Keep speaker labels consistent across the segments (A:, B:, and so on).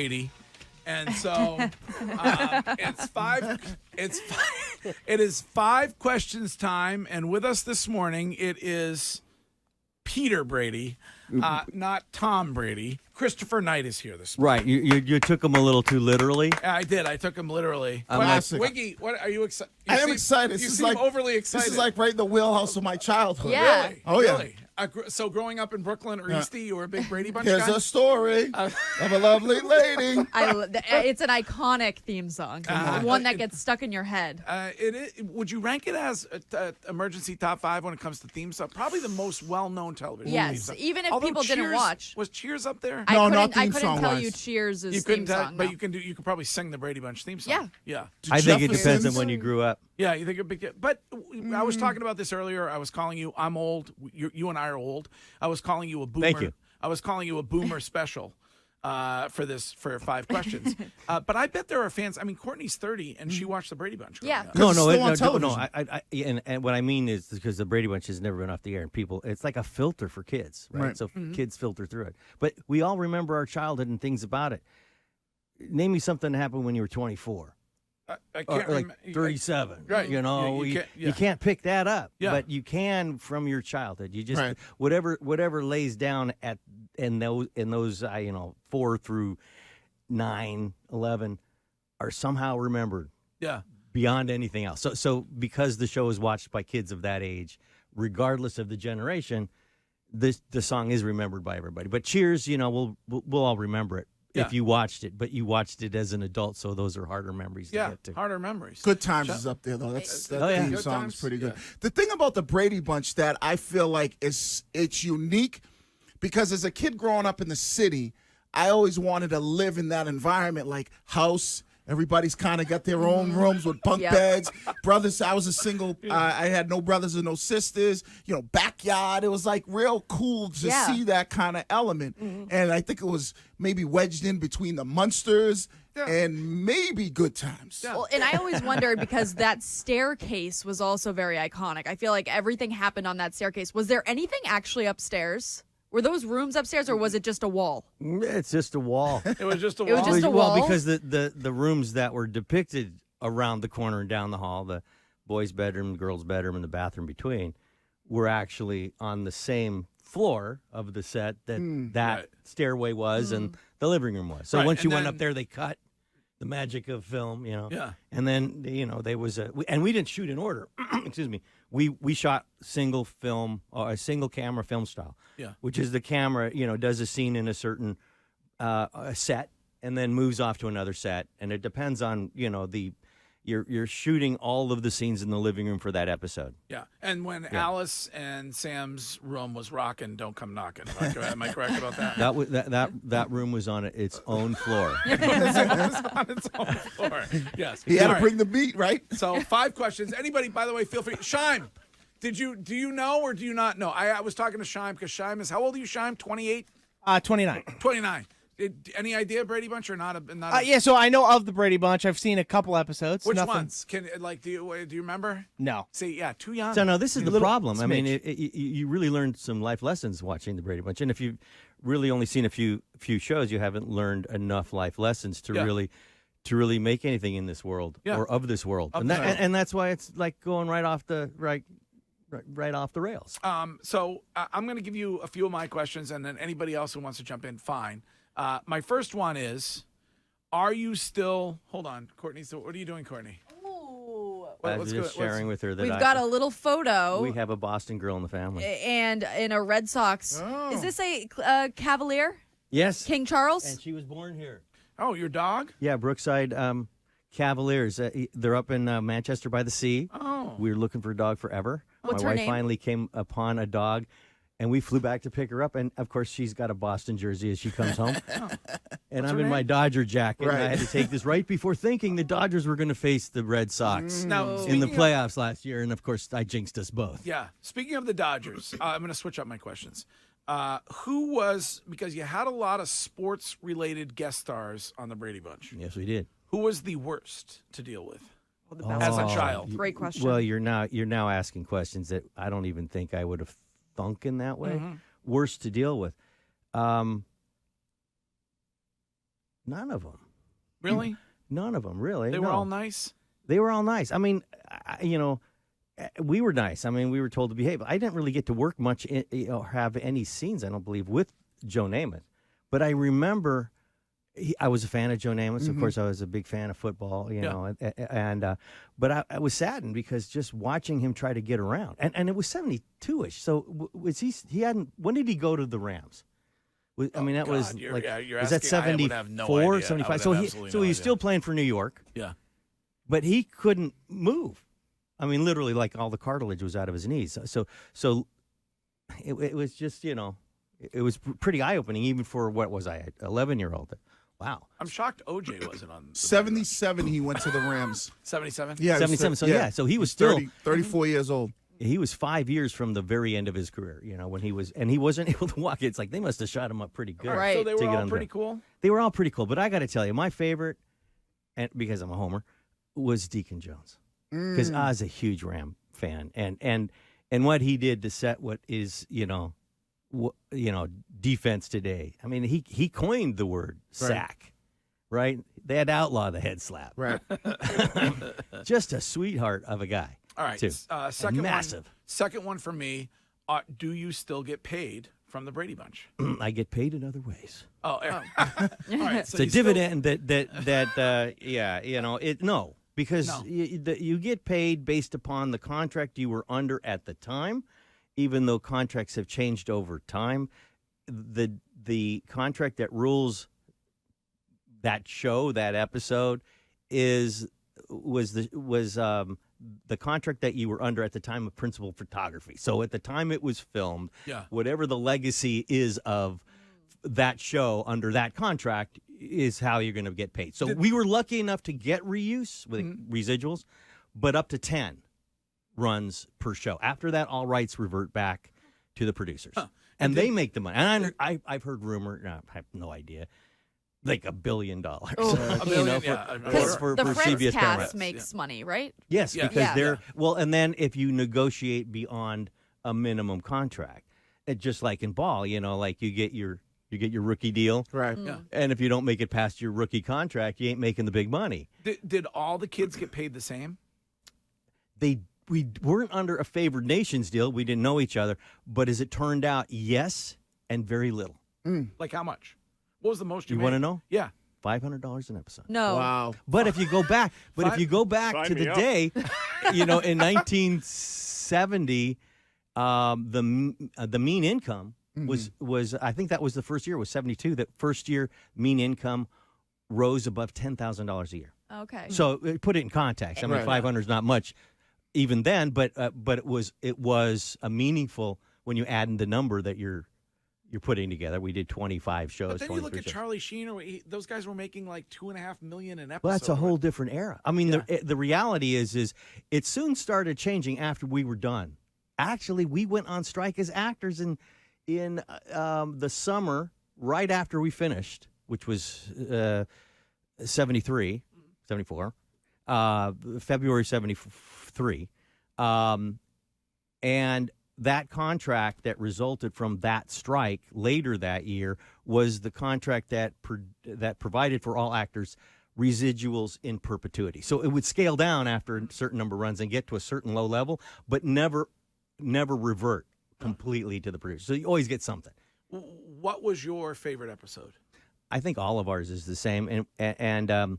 A: Brady. And so it is 5 questions time, and with us this morning it is Peter Brady, not Tom Brady. Christopher Knight is here this morning.
B: Right, you took him a little too literally.
A: I did. I took him literally. Wiggy, what are you excited?
C: I am excited.
A: You
C: This is
A: seem
C: overly
A: overly excited.
C: This is like right in the wheelhouse of my childhood.
D: Yeah.
A: Really?
C: Oh, yeah.
A: Really? So growing up in Brooklyn or Eastie, you were a big Brady Bunch
C: Here's
A: guy?
C: a story of a lovely lady.
D: It's an iconic theme song. One that gets stuck in your head.
A: Would you rank it as emergency top 5 when it comes to theme song? Probably the most well-known television theme
D: Yes,
A: song.
D: even if
A: Although
D: people didn't
A: Cheers-
D: watch.
A: Was Cheers up there?
D: I
C: No,
D: couldn't,
C: not
D: I
C: theme
D: couldn't
C: song
D: tell
C: wise.
D: you Cheers'
A: You
D: theme
A: couldn't tell,
D: song.
A: but
D: no.
A: you could probably sing the Brady Bunch theme song.
D: Yeah.
B: I think it depends on
C: Jeffersons-
B: when you grew up.
A: Yeah, you think a big. But I was talking about this earlier. I was calling you. I'm old. You and I are old. I was calling you a boomer.
B: Thank you.
A: I was calling you a boomer special for 5 questions. But I bet there are fans. I mean, Courtney's 30 and she watched the Brady Bunch. growing
D: Yeah.
A: up.
B: No,
C: it's
B: no,
C: still on television.
B: and what I mean is because the Brady Bunch has never been off the air, and people, it's like a filter for kids, right?
C: Right.
B: So kids filter through it. But we all remember our childhood and things about it. Name me something that happened when you were 24.
A: I
B: Or
A: can't
B: like
A: remember.
B: 37,
A: Right.
B: You know,
A: You
B: you
A: can't-
B: can't pick that up,
A: Yeah.
B: but you can from your childhood. You just
C: Right.
B: whatever lays down in those 4 through 9, 11 are somehow remembered
A: Yeah.
B: beyond anything else. So because the show is watched by kids of that age, regardless of the generation, the song is remembered by everybody. But Cheers, we'll all remember it.
A: Yeah.
B: If you watched it, but you watched it as an adult, so those are harder memories to
A: Yeah.
B: get to.
A: Harder memories.
C: Good Times is up there, though. That
B: Oh, yeah.
C: theme
A: Good
C: song's
A: Times?
C: pretty good.
A: Yeah.
C: The thing about the Brady Bunch that I feel like it's unique because as a kid growing up in the city, I always wanted to live in that environment, like house. Everybody's kind of got their own rooms with bunk
D: Yep.
C: beds. Brothers, I was a single. I had no brothers and no sisters. Backyard. It was like real cool to
D: Yeah.
C: see that kind of element. And I think it was maybe wedged in between the Munsters and maybe Good Times.
A: Yeah.
D: Well, and I always wondered because that staircase was also very iconic. I feel like everything happened on that staircase. Was there anything actually upstairs? Were those rooms upstairs, or was it just a wall?
B: It's just a wall.
A: It was just a
D: It was
A: wall.
D: just a
B: Well,
D: wall?
B: because the rooms that were depicted around the corner and down the hall, the boys' bedroom, the girls' bedroom, and the bathroom between, were actually on the same floor of the set that
A: Right.
B: stairway was and the living room was. So
A: Right,
B: once
A: and
B: you went
A: then-
B: up there, they cut the magic of film,
A: Yeah.
B: And then there was and we didn't shoot in order. Excuse me. We shot single film or a single camera film style.
A: Yeah.
B: Which is the camera, does a scene in a certain a set and then moves off to another set, and it depends on you're shooting all of the scenes in the living room for that episode.
A: Yeah. And when Alice and Sam's room was rocking, don't come knocking. Am I correct about that?
B: That room was on its own floor.
A: It was on its own floor. Yes.
C: He had
A: All
C: to
A: right.
C: bring the beat, right?
A: So 5 questions. Anybody, by the way, feel free. Shime, do you know or do you not know? I was talking to Shime because Shime is, how old are you, Shime? 28?
E: 29.
A: 29. Any idea Brady Bunch or not?
E: Yeah, so I know of the Brady Bunch. I've seen a couple episodes.
A: Which
E: Nothing.
A: ones? Do you remember?
E: No.
A: See, yeah, too young.
B: So no, this is the problem. I mean,
E: smidge.
B: you really learned some life lessons watching the Brady Bunch, and if you've really only seen a few shows, you haven't learned enough life lessons to
A: Yeah.
B: really make anything in this world
A: Yeah.
B: or of this world,
A: Of
B: and
A: this world.
B: and that's why it's like going right off the rails.
A: So I'm going to give you a few of my questions, and then anybody else who wants to jump in, fine. My first one is, are you still? Hold on, Courtney. So what are you doing, Courtney?
D: Ooh.
B: I was just sharing with her that
D: We've got a little photo.
B: we have a Boston girl in the family.
D: And in a Red Sox.
C: Oh.
D: Is this a Cavalier?
B: Yes,
D: King Charles?
B: and she was born here.
A: Oh, your dog?
B: Yeah, Brookside Cavaliers. They're up in Manchester by the Sea.
A: Oh.
B: We were looking for a dog forever.
D: What's
B: My
D: her
B: wife
D: name?
B: finally came upon a dog, and we flew back to pick her up. And of course, she's got a Boston jersey as she comes home. And I'm
A: her
B: in my
A: name?
B: Dodger jacket. And I
C: Right.
B: had to take this right before thinking the Dodgers were going to face the Red Sox
A: Now,
B: in the
A: speaking of-
B: playoffs last year. And of course, I jinxed us both.
A: Yeah. Speaking of the Dodgers, I'm going to switch up my questions. Who was, because you had a lot of sports-related guest stars on the Brady Bunch,
B: Yes, we did.
A: who was the worst to deal with?
D: The best
A: As a
D: one.
A: child.
D: Great question.
B: Well, you're now asking questions that I don't even think I would have thunk in that way. Worse to deal with. None of them.
A: Really?
B: None of them, really.
A: They were
B: no.
A: all nice?
B: They were all nice. I mean, we were nice. I mean, we were told to behave. I didn't really get to work much or have any scenes, I don't believe, with Joe Namath. But I remember I was a fan of Joe Namath. Of course, I was a big fan of football, you know. But I was saddened because just watching him try to get around. And it was 72-ish. So was he hadn't – when did he go to the Rams? I mean, that
A: God,
B: was
A: you're-
B: like
A: yeah, you're
B: was that
A: asking- I would
B: 74,
A: have no idea. I would
B: 75?
A: have
B: So
A: absolutely
B: he
A: no
B: was
A: idea.
B: still playing for New York.
A: Yeah.
B: But he couldn't move. I mean, literally, like all the cartilage was out of his knees. So it was just, you know, it was pretty eye opening, even for what was I, an 11-year-old. Wow.
A: I'm shocked OJ wasn't on.
C: 77, he went to the Rams.
A: 77?
C: Yeah, he was
B: 77. So yeah, so he was still
C: 34 years old.
B: he was 5 years from the very end of his career. You know, when he was, and he wasn't able to walk. It's like they must have shot him up pretty good.
D: Right.
A: So they
B: to
A: were
B: get
A: all
B: on
A: pretty
B: the-
A: cool?
B: They were all pretty cool. But I got to tell you, my favorite, and because I'm a homer, was Deacon Jones. Because I was a huge Ram fan, and what he did to set what is defense today. I mean, he coined the word sack, right? They had to outlaw the head slap.
C: Right.
B: Just a sweetheart of a guy.
A: All right.
B: too.
A: Second
B: Massive.
A: One, second one for me. Do you still get paid from the Brady Bunch?
B: I get paid in other ways.
A: Oh, all right. So
B: It's a
A: you still-
B: dividend no. Because
A: No.
B: you get paid based upon the contract you were under at the time, even though contracts have changed over time. The contract that rules that show, that episode, was the contract that you were under at the time of principal photography. So at the time it was filmed,
A: Yeah.
B: whatever the legacy is of that show under that contract is how you're going to get paid. So we were lucky enough to get reuse with residuals, but up to 10 runs per show. After that, all rights revert back to the producers, and they make the money. And I've heard rumor, I have no idea, like $1 billion.
A: $1 billion, yeah.
D: Because
B: for
D: the Friends
B: CBS
D: cast
B: Paramount.
D: makes money, right?
B: Yes,
A: Yeah.
B: because
D: Yeah.
B: they're well, and then if you negotiate beyond a minimum contract, just like in ball, like you get your rookie deal,
C: Right.
A: Yeah.
B: and if you don't make it past your rookie contract, you ain't making the big money.
A: Did all the kids get paid the same?
B: We weren't under a favored nations deal. We didn't know each other, but as it turned out, yes, and very little.
A: Like how much? What was the most you
B: You
A: made?
B: want to know?
A: Yeah.
B: $500 an episode.
D: No.
C: Wow.
B: But if you go back,
A: Sign
B: to
F: me
B: the
F: up.
B: day, in 1970, the mean income was I think that was the first year, was 72. That first year mean income rose above $10,000 a year.
D: Okay.
B: So put it in context. I mean,
C: Right.
B: 500 is not much even then, but it was a meaningful when you add in the number that you're putting together. We did 25 shows.
A: But then you look
B: 23
A: at
B: shows.
A: Charlie Sheen, those guys were making like $2.5 million an episode.
B: Well, that's a whole different era. I mean,
A: Yeah.
B: the reality is it soon started changing after we were done. Actually, we went on strike as actors in the summer right after we finished, which was 74, February 73. And that contract that resulted from that strike later that year was the contract that provided for all actors residuals in perpetuity. So it would scale down after a certain number of runs and get to a certain low level, but never revert completely to the producer. So you always get something.
A: What was your favorite episode?
B: I think all of ours is the same, and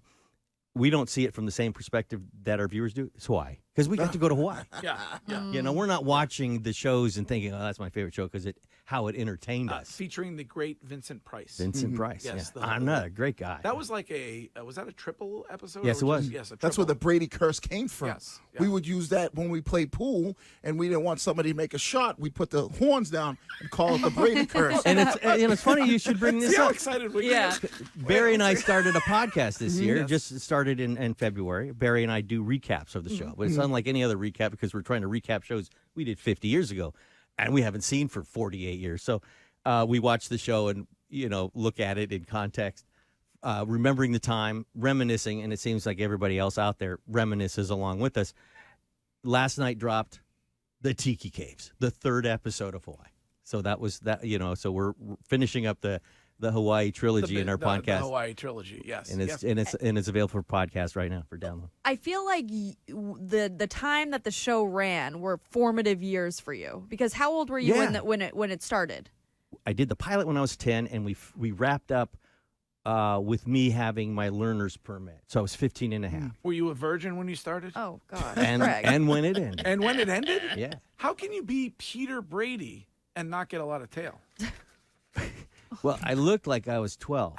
B: we don't see it from the same perspective that our viewers do. It's Hawaii, because we got to go to Hawaii.
A: Yeah.
B: We're not watching the shows and thinking, "Oh, that's my favorite show," because how it entertained us.
A: Featuring the great Vincent Price.
B: Vincent Price,
A: Yes,
B: yeah, another great guy.
A: That was like was that a triple episode?
B: Yes,
A: or
B: it was.
A: Yes, a
C: That's where the
A: triple?
C: Brady curse came from.
A: Yes, yeah.
C: We would use that when we played pool and we didn't want somebody to make a shot. We put the horns down and call it the Brady curse.
B: and it's funny you should bring this
A: See how
B: up.
A: excited we
D: Yeah.
B: Barry and I started a podcast this year. Just started in February. Barry and I do recaps of the show, but it's unlike any other recap because we're trying to recap shows we did 50 years ago, and we haven't seen for 48 years. So we watch the show and look at it in context, remembering the time, reminiscing, and it seems like everybody else out there reminisces along with us. Last night dropped the Tiki Caves, the third episode of Hawaii. So that was that. So we're finishing up the the Hawaii trilogy in our
A: the
B: podcast.
A: The Hawaii trilogy, yes.
B: And it's
A: yes.
B: and it's available for podcast right now for download.
D: I feel like the time that the show ran were formative years for you, because how old were you
B: Yeah.
D: when it started?
B: I did the pilot when I was 10, and we wrapped up with me having my learner's permit. So I was 15 and a half.
A: Were you a virgin when you started?
D: Oh God,
B: And
D: Greg.
B: and when it ended.
A: And when it ended?
B: Yeah.
A: How can you be Peter Brady and not get a lot of tail?
B: Well, I looked like I was 12.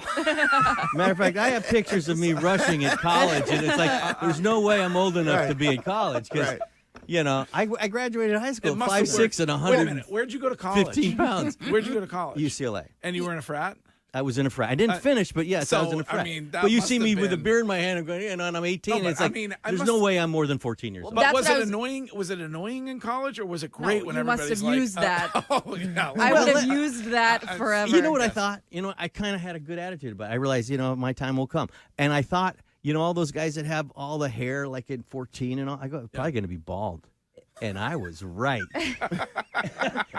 B: Matter of fact, I have pictures of me rushing at college, and it's like, there's no way I'm old enough to be in college because,
C: Right.
B: you know, I graduated high school
A: It
B: at
A: must have
B: 5'6" and
A: worked. Wait a minute. Where'd you go to college?
B: 115 pounds.
A: Where'd you go to college?
B: UCLA.
A: And you were in a frat?
B: I was in a frat. I didn't finish, but yes, I was
A: so,
B: in a frat.
A: I mean, that
B: but you
A: must
B: see me
A: have
B: with a
A: been-
B: beer in my hand. I'm going, and I'm 18.
A: No,
B: and
A: but
B: it's like,
A: I mean, I
B: there's
A: must-
B: no way I'm more than 14 years old.
A: But
D: That's
A: was
D: what I
A: it
D: was-
A: annoying? Was it annoying in college, or was it great when
D: you must
A: everybody's
D: have
A: like,
D: used that.
A: Oh, yeah.
D: I
B: Well,
D: would have used that forever.
B: You know what I thought? You know, I kind of had a good attitude about it. I realized, you know, my time will come. And I thought, you know, all those guys that have all the hair like at 14 and all, I go, probably going to be bald. And I was right.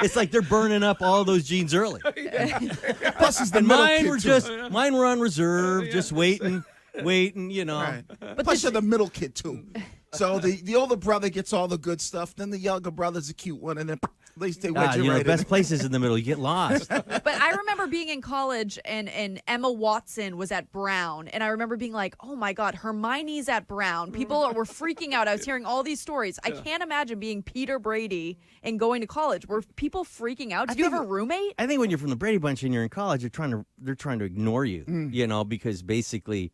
B: It's like they're burning up all those genes early.
C: Plus, he's the
B: And
C: middle
B: mine
C: kid
B: were
C: too.
B: mine were on reserve, just waiting, you know.
C: Right. Plus, you're the middle kid too. So the older brother gets all the good stuff. Then the younger brother's a cute one, and then at least they wedge
B: You
C: you
B: know,
C: right
B: the best
C: in.
B: place is in the middle. You get lost.
D: But I remember being in college and Emma Watson was at Brown. And I remember being like, oh my God, Hermione's at Brown. People were freaking out. I was hearing all these stories. I can't imagine being Peter Brady and going to college. Were people freaking out? Did you have a roommate?
B: I think when you're from the Brady Bunch and you're in college, they're trying to ignore you, you know, because basically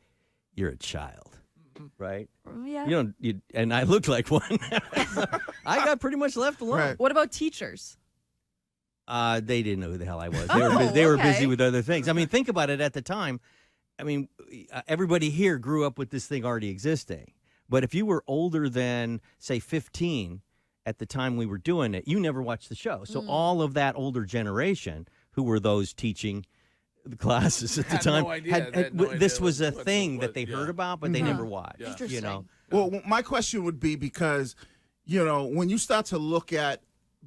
B: you're a child, right?
D: Yeah.
B: And I looked like one. I got pretty much left alone.
C: Right.
D: What about teachers?
B: They didn't know who the hell I was.
D: Oh,
B: They were
D: okay.
B: busy with other things. I mean, think about it at the time. I mean, everybody here grew up with this thing already existing. But if you were older than, say, 15 at the time we were doing it, you never watched the show. So all of that older generation who were those teaching the classes at the
A: Had
B: time
A: no idea. They had no
B: this
A: idea
B: was a
A: what-
B: thing
A: what-
B: that they heard about, but they never watched.
D: Interesting.
B: You know,
C: Well, my question would be because, you know, when you start to look at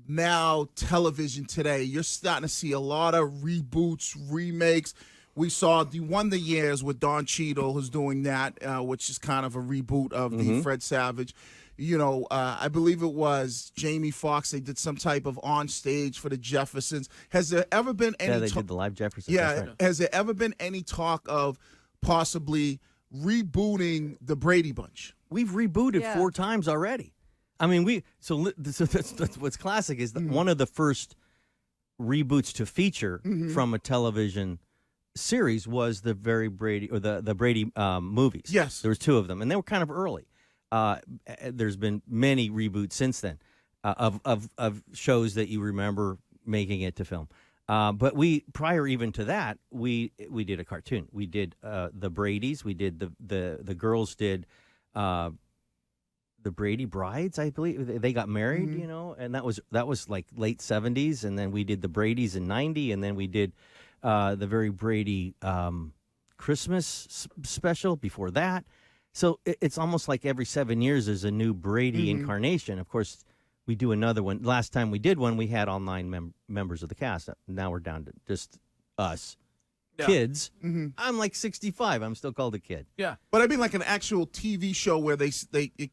C: now television today, you're starting to see a lot of reboots, remakes. We saw the Wonder Years with Don Cheadle, who's doing that, which is kind of a reboot of the Fred Savage. You know, I believe it was Jamie Foxx. They did some type of on stage for the Jeffersons. Has there ever been any?
B: yeah, they did the live Jefferson.
C: Yeah,
B: That's right.
C: has there ever been any talk of possibly rebooting the Brady Bunch?
B: We've rebooted
D: Yeah.
B: 4 times already. I mean, so that's what's classic is that one of the first reboots to feature from a television series was the very Brady or the Brady movies.
C: Yes.
B: There was 2 of them, and they were kind of early. There's been many reboots since then of shows that you remember making it to film. But prior even to that, we did a cartoon. We did the Bradys. We did the girls did the Brady Brides, I believe. They got married, you know, and that was like late 70s. And then we did the Bradys in 90, and then we did the very Brady Christmas special before that. So it's almost like every 7 years there's a new Brady incarnation. Of course, we do another one. Last time we did one, we had all 9 members of the cast. Now we're down to just us.
A: Yeah.
B: Kids. I'm like 65. I'm still called a kid.
A: Yeah.
C: But I mean, like an actual TV show where they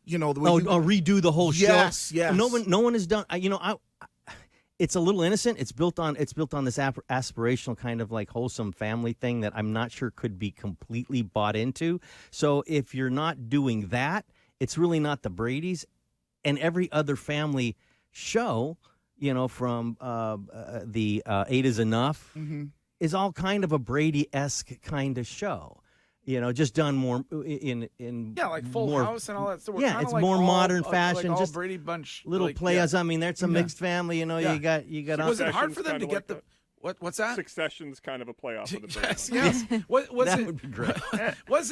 C: you know,
B: Redo the whole show.
C: Yes, yes.
B: No one has done. It's a little innocent. It's built on this aspirational kind of like wholesome family thing that I'm not sure could be completely bought into. So if you're not doing that, it's really not the Bradys, and every other family show, you know, from the 8 is Enough, is all kind of a Brady-esque kind of show. You know, just done more in
A: Like Full
B: more,
A: House and all that. So we're
B: yeah,
A: kinda
B: it's
A: like
B: more
A: all-
B: modern
A: like
B: fashion,
A: all
B: just
A: Brady Bunch
B: little
A: like,
B: players.
A: yeah.
B: I mean, there's a mixed family. You know,
A: Yeah.
B: you got.
A: Was it
B: all,
A: hard for them to
F: Succession's
A: get
F: kinda
A: the what's that?
F: Succession's kind of a playoff of the Brady
A: Yes,
F: Bunch.
A: yes. Was
B: that
A: it,
B: would be great.
A: was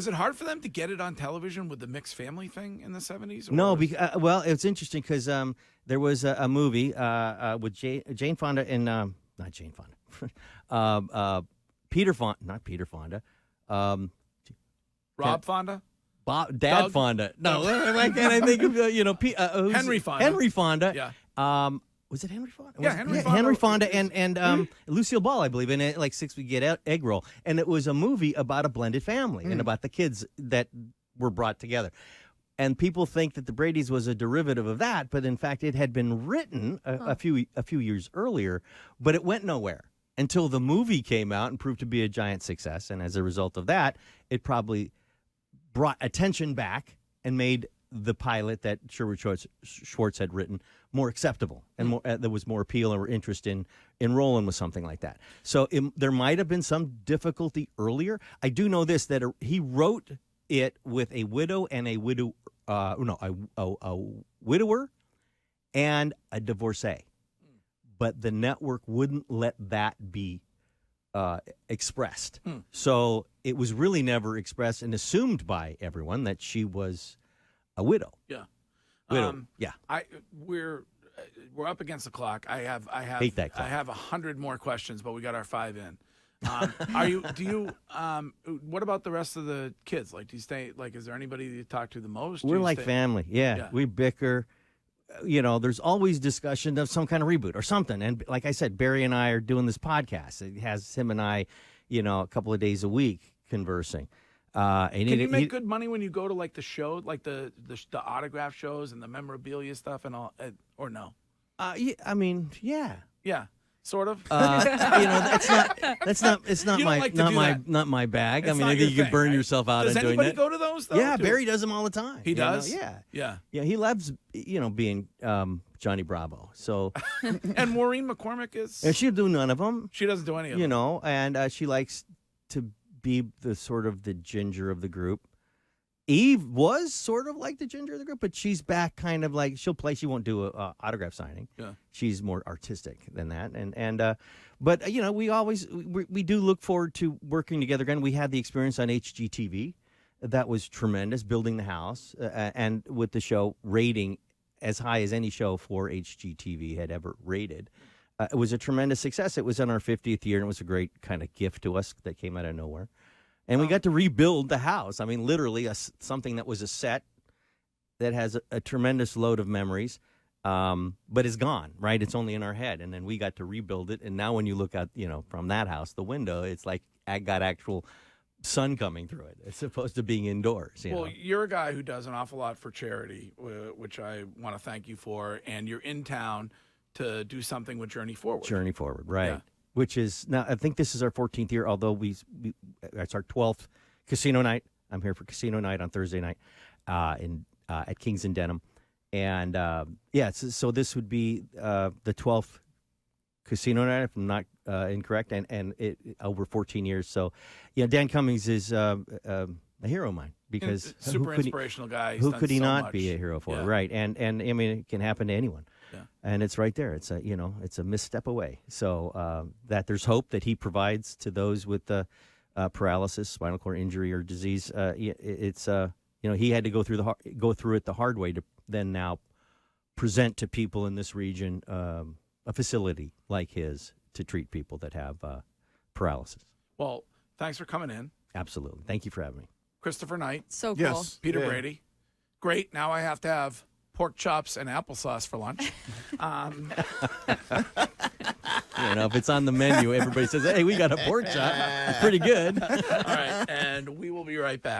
A: it hard for them to get it on television with the mixed family thing in the 70s?
B: No, well, it's interesting because there was a movie with Jane Fonda and not Jane Fonda, Peter Fonda, not Peter Fonda,
A: Rob Fonda?
B: Dad
A: Doug?
B: Fonda. No, why can't I think of who's-
A: Henry Fonda.
B: Henry Fonda.
A: Yeah.
B: Was it Henry Fonda?
A: Yeah, Henry Fonda.
B: Henry Fonda and Lucille Ball, I believe, in it, like 6 Week Get Egg Roll. And it was a movie about a blended family and about the kids that were brought together. And people think that The Brady's was a derivative of that, but in fact, it had been written a few years earlier, but it went nowhere until the movie came out and proved to be a giant success. And as a result of that, it probably brought attention back and made the pilot that Sherwood Schwartz had written more acceptable, and more, there was more appeal or interest in rolling with something like that. So there might have been some difficulty earlier. I do know this, that he wrote it with a widow and a widower and a divorcee, but the network wouldn't let that be expressed. So it was really never expressed and assumed by everyone that she was a widow.
A: Yeah.
B: Widow. Yeah.
A: We're up against the clock. I have
B: Hate that clock.
A: I have 100 more questions, but we got our 5 in. What about the rest of the kids? Like, do you stay, like, is there anybody you talk to the most? Do
B: We're
A: you
B: like
A: stay-
B: family. Yeah. We bicker. There's always discussion of some kind of reboot or something. And like I said, Barry and I are doing this podcast. It has him and I, a couple of days a week conversing. And
A: Can you make good money when you go to like the show, like the autograph shows and the memorabilia stuff and all, or no?
B: Yeah, I mean, yeah.
A: Yeah, sort of.
B: It's not
A: You don't
B: my
A: like to do that.
B: not my bag.
A: It's
B: I mean,
A: not
B: I think
A: your
B: you can
A: thing,
B: burn
A: right?
B: yourself out
A: Does
B: on doing
A: anybody
B: that.
A: go to those though?
B: Yeah,
A: too?
B: Barry does them all the time.
A: He does.
B: Yeah.
A: Yeah.
B: Yeah, he loves being Johnny Bravo. So
A: And Maureen McCormick is.
B: and she'll do none of them.
A: She doesn't do any of them.
B: And she likes to be the sort of the ginger of the group. Eve was sort of like the ginger of the group, but she's back kind of like she'll play. She won't do a autograph signing.
A: Yeah.
B: She's more artistic than that. But we do look forward to working together again. We had the experience on HGTV. That was tremendous, building the house and with the show rating as high as any show for HGTV had ever rated. It was a tremendous success. It was in our 50th year, and it was a great kind of gift to us that came out of nowhere. And we got to rebuild the house. I mean, literally something that was a set that has a tremendous load of memories, but is gone, right? It's only in our head. And then we got to rebuild it. And now when you look out, from that house, the window, it's like I got actual sun coming through it as opposed to being indoors.
A: Well, you're a guy who does an awful lot for charity, which I want to thank you for. And you're in town to do something with Journey Forward.
B: Journey Forward, right.
A: Yeah.
B: Which is now, I think this is our 14th year, although it's our 12th casino night. I'm here for casino night on Thursday night at Kings and Denham. And so this would be the 12th casino night, if I'm not incorrect, and it over 14 years. So, Dan Cummings is a hero of mine because
A: Super inspirational guy. He's
B: who
A: done
B: could he
A: so
B: not
A: much.
B: be a hero for?
A: Yeah.
B: Right. And I mean, it can happen to anyone.
A: Yeah.
B: And it's right there. It's it's a misstep away. So that there's hope that he provides to those with paralysis, spinal cord injury, or disease. It's he had to go through it the hard way to then now present to people in this region a facility like his to treat people that have paralysis.
A: Well, thanks for coming in.
B: Absolutely. Thank you for having me.
A: Christopher Knight,
D: So cool.
C: Yes.
A: Peter
C: Yeah.
A: Brady. Great. Now I have to have pork chops and applesauce for lunch.
B: If it's on the menu, everybody says, "Hey, we got a pork chop. It's pretty good."
A: All right. And we will be right back.